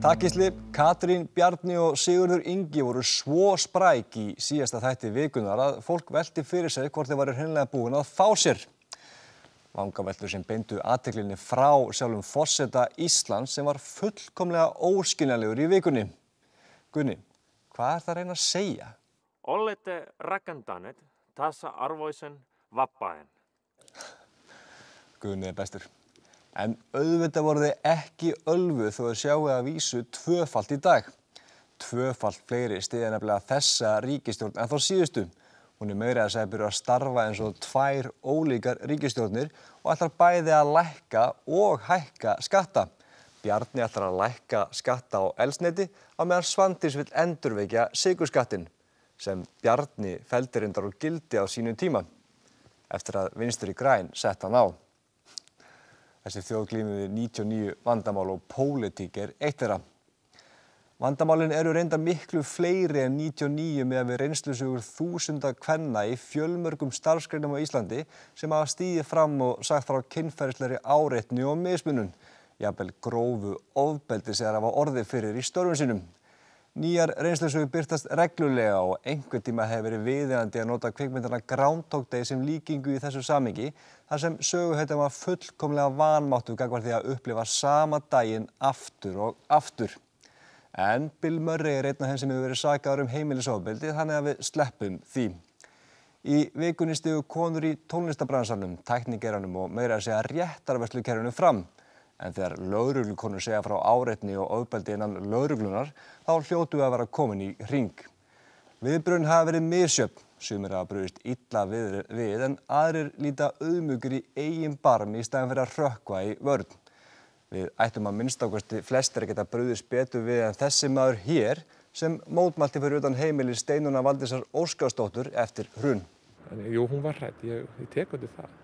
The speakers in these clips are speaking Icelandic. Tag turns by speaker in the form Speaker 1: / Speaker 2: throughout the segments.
Speaker 1: Takk Gísli, Katrín, Bjarni og Sigurður Ingi voru svo spræk í síðasta þætti vikunnar að fólk velti fyrir sig hvort þeir væru hreinlega búin að fá sér. Vangaveltur sem beindu athyglinni frá sjálfum forseta Íslands sem var fullkomlega óskiljanlegur í vikunni. Gunni, hvað það að reyna að segja?
Speaker 2: Olette rakentaneet tasa-arvoisen vapaan.
Speaker 1: Gunni bestur. En auðvitað voru þið ekki ölvuð þó að sjáu að vísu tvöfalt í dag. Tvöfalt fleiri styðja nefnilega þessa ríkisstjórn en þá síðustu. Hún meira að segja byrja að starfa eins og tvær ólíkar ríkisstjórnir og ætlar bæði að lækka og hækka skatta. Bjarni ætlar að lækka skatta á eldsneyti á meðan Svandís vill endurvekja sykurskattinn sem Bjarni felldi reyndar úr gildi á sínum tíma eftir að Vinstri græn sett hann á. Þessi þjóð glímir við 99 vandamál og pólitík eitt þeirra. Vandamálin eru reyndar miklu fleiri en 99 miðað við reynslusögur þúsunda kvenna í fjölmörgum starfsgreinum á Íslandi sem hafa stigið fram og sagt frá kynferðislegri áreitni og mismunun, jafnvel grófu ofbeldi sem hafa orðið fyrir í störfum sínum. Nýjar reynslusögur birtast reglulega og einhvern tíma hefur verið viðeigandi að nota kvikmyndina Groundhog Day sem líkingu í þessu samhengi, þar sem söguhetjan var fullkomlega vanmáttugur gagnvart því að upplifa sama daginn aftur og aftur. En Bill Murray einn af þeim sem hefur verið sakaður heimilisofbeldi, þannig að við sleppum því. Í vikunni stigu konur í tónlistabransanum, tæknigeiranum og meira að segja réttarvörslukerfinu fram. En þegar lögreglukonur segja frá áreitni og ofbeldi innan lögreglunar, þá hljótu að vera komin í hring. Viðbrögðin hafa verið misjöfn, sumir hafa brugðist illa við en aðrir líta auðmjúkir í eigin barm í staðinn fyrir að hrökkva í vörn. Við ættum að minnstakosti flestir að geta brugðist betur við en þessi maður hér sem mótmælti fyrir utan heimili Steinunnar Valdísar Óskarsdóttur eftir hrun.
Speaker 3: Jú, hún var hrædd, ég tek undir það.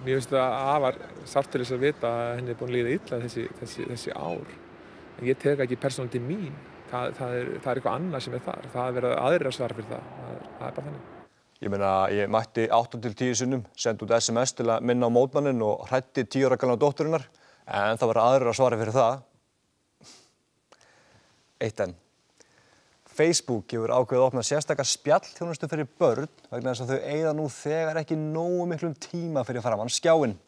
Speaker 3: Mér finnst það afar sárt til þess að vita að henni búin að líða illa þessi ár. En ég tek ekki persónulega til mín. Það er eitthvað annað sem þar. Það er verið aðrir að svara fyrir það. Það er bara þannig. Ég meina,
Speaker 1: ég mætti 8 til 10 sinnum, sendi út SMS til að minna á mótmanninn og hræddi 10 ára gamla dótturinnar. En það var aðrir að svara fyrir það. Eitt enn. Facebook hefur ákveðið að opna sérstaka spjallþjónustu fyrir börn vegna þess að þau eyða nú þegar ekki nógu miklum tíma fyrir framan skjáinn.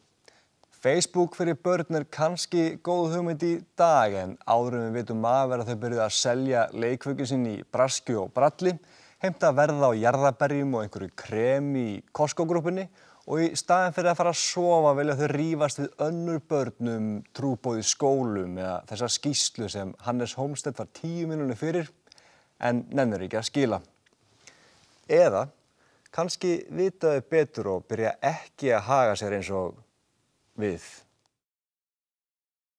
Speaker 1: Facebook fyrir börn er kannski góð hugmynd í dag en áður en við vitum af að þau byrjuðu að selja leikföngin sín í braski og bralli, heimta verð á jarðarberjum og einhverju kremi í Costco-grúppunni og í staðinn fyrir að fara að sofa vilja þau rífast við önnur börn trúboð í skólum eða þessa skýrslu sem Hannes Hólmstedt var 10 mínútur fyrir en nennir ekki að skila. Eða kannski vita þau betur og byrja ekki að haga sér eins og við.